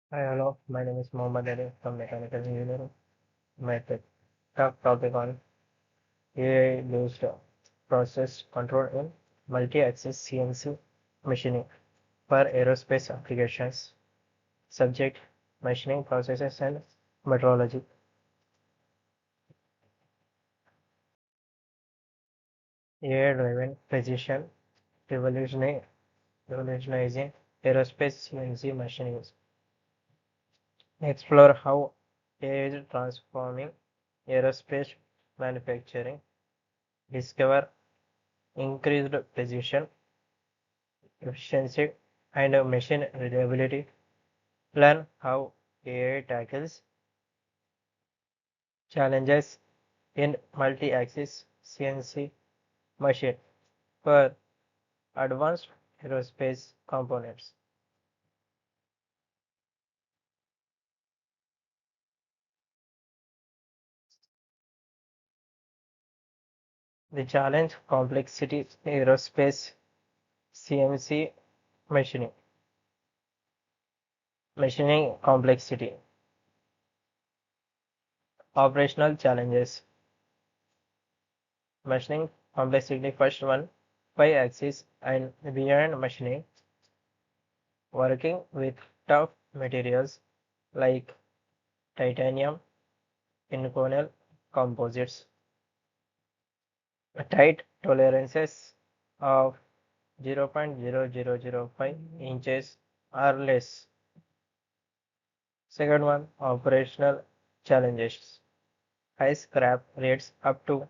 Hi, hello. My name is Mohammed Ali from Mechanical Engineering. My talk topic on AI-based process control in multi-axis CNC machining for aerospace applications. Subject: machining processes and metrology. AI-driven precision revolutionizing aerospace CNC machining. Explore how AI is transforming aerospace manufacturing. Discover increased precision, efficiency, and machine reliability. Learn how AI tackles challenges in multi-axis CNC machine for advanced aerospace components. The challenge complexity aerospace CNC machining. Machining complexity. Operational challenges. Machining complexity first one, 5-axis and beyond machining, working with tough materials like titanium, inconel composites, tight tolerances of 0.0005 inches or less. Second one, operational challenges. High scrap rates up to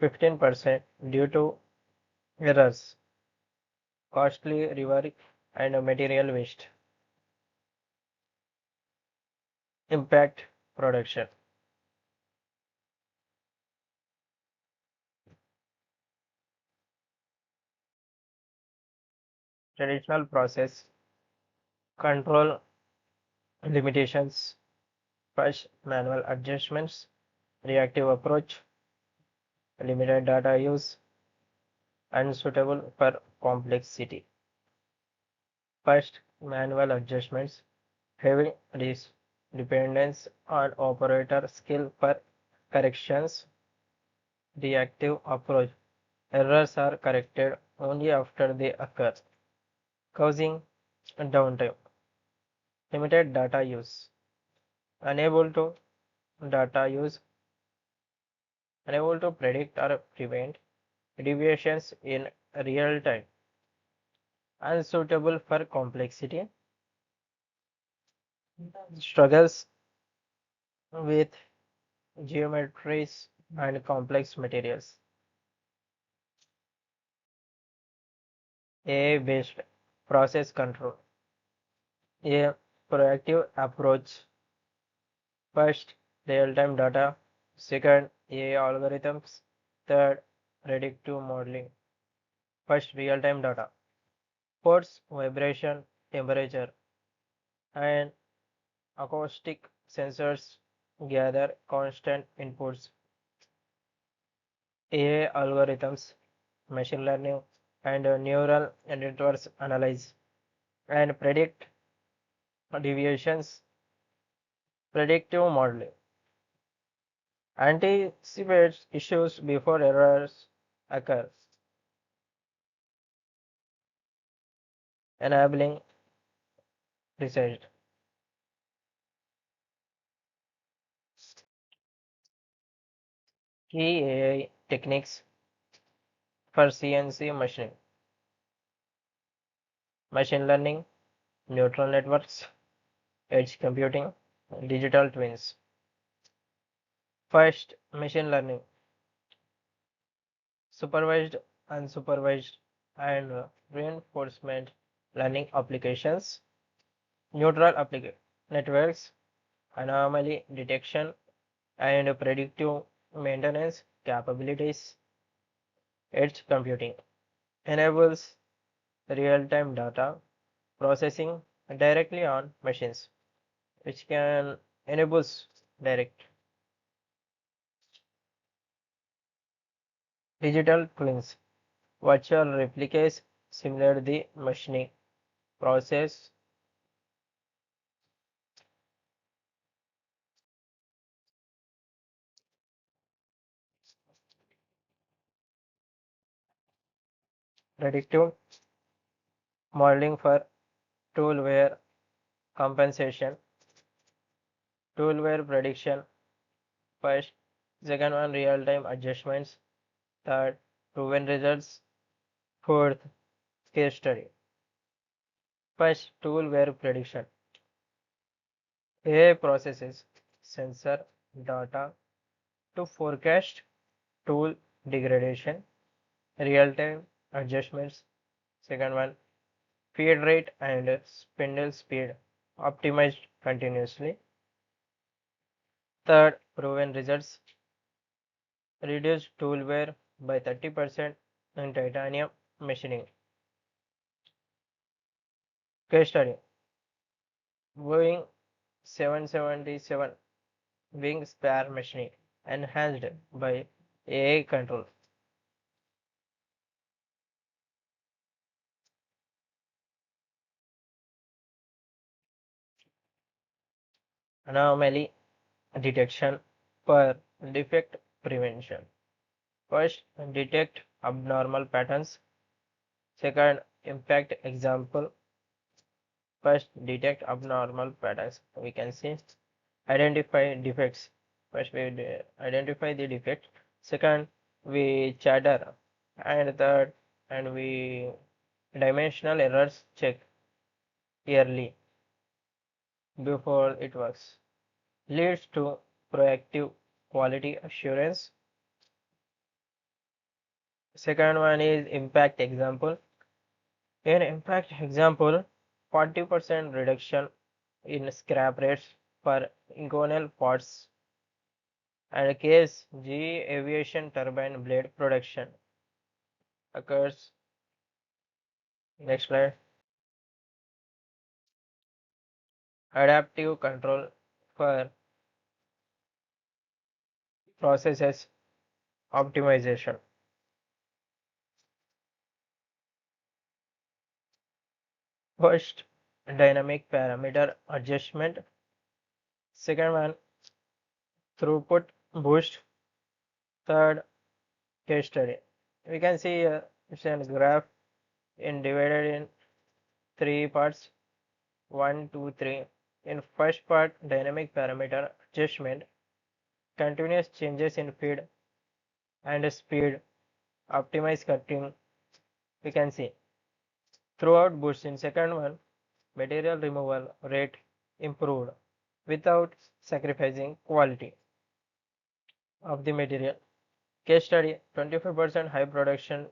15% due to errors, costly rework, and material waste. Impact production. Traditional process control limitations. First, manual adjustments, reactive approach, limited data use, unsuitable for complexity. First, manual adjustments, heavy dependence on operator skill for corrections. Reactive approach, errors are corrected only after they occur, causing downtime. Limited data use, unable to data use, unable to predict or prevent deviations in real time, unsuitable for complexity, struggles with geometries and complex materials. AI-based process control. A proactive approach. First, real-time data. Second, AI algorithms. Third, predictive modeling. First, real-time data. Force, vibration, temperature, and acoustic sensors gather constant inputs. AI algorithms, machine learning, and neural networks analyze and predict deviations. Predictive modeling anticipates issues before errors occur, enabling research. Key AI techniques for CNC machining: machine learning, neural networks, edge computing, digital twins. First, machine learning, supervised, unsupervised, and reinforcement learning applications, neural networks, anomaly detection, and predictive maintenance capabilities. Edge computing enables real-time data processing directly on machines, which can enables direct digital twins, virtual replicas simulate the machining process predictive modeling for tool wear compensation, tool wear prediction, first, second one real-time adjustments, third proven results, fourth case study. First, tool wear prediction. AI processes sensor data to forecast tool degradation, real-time adjustments. Second one, feed rate and spindle speed optimized continuously. Third, proven results. Reduced tool wear by 30% in titanium machining. Case study. Boeing 777 wing spare machining enhanced by AI control. Anomaly detection for defect prevention. First, detect abnormal patterns. Second, impact example. First, detect abnormal patterns. We can see identify defects. First, we identify the defect. Second, we chatter. And third, and we dimensional errors check yearly before it works. Leads to proactive quality assurance. Second one is impact example. In impact example, 40% reduction in scrap rates for ingonal parts and case GE aviation turbine blade production occurs. Next slide. Adaptive control for processes optimization. First, dynamic parameter adjustment. Second one, throughput boost. Third, case study. We can see it's a graph divided in three parts. 1, 2, 3. In first part, dynamic parameter adjustment, continuous changes in feed and speed, optimize cutting. We can see throughout boost. In second one, material removal rate improved without sacrificing quality of the material. Case study, 25% high production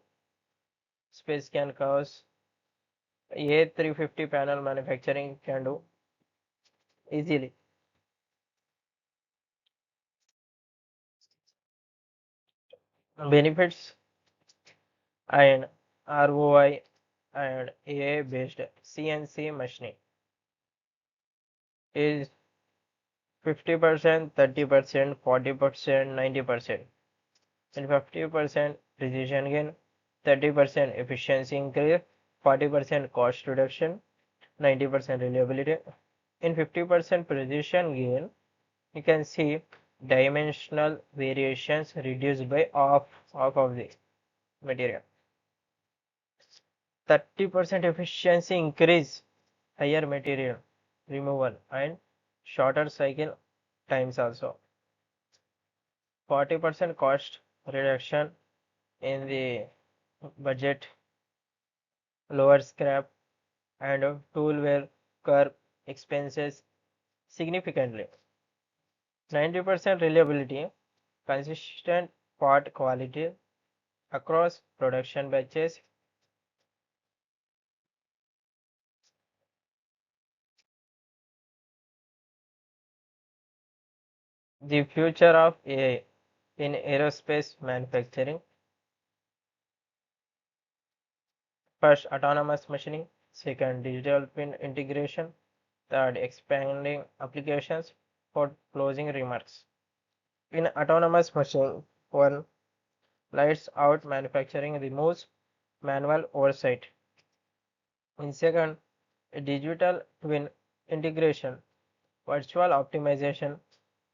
space can cause A350 panel manufacturing can do easily. Benefits and ROI and AI based CNC machining is 50%, 30%, 40%, 90%, and 50% precision gain, 30% efficiency increase, 40% cost reduction, 90% reliability. In 50% precision gain, you can see dimensional variations reduced by half of the material. 30% efficiency increase, higher material removal and shorter cycle times also. 40% cost reduction in the budget, lower scrap and tool wear curb expenses significantly. 90% reliability, consistent part quality across production batches. The future of AI in aerospace manufacturing. First, autonomous machining. Second, digital pin integration. Third, expanding applications. Fourth, closing remarks. In autonomous machining, one, lights out manufacturing removes manual oversight. In second, digital twin integration, virtual optimization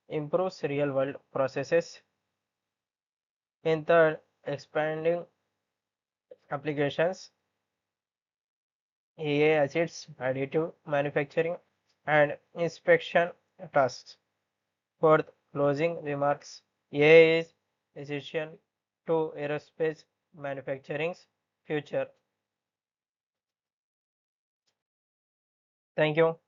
improves real world processes. In third, expanding applications, AI acids, additive manufacturing, and inspection tasks. Fourth, closing remarks. AI is essential to aerospace manufacturing's future. Thank you.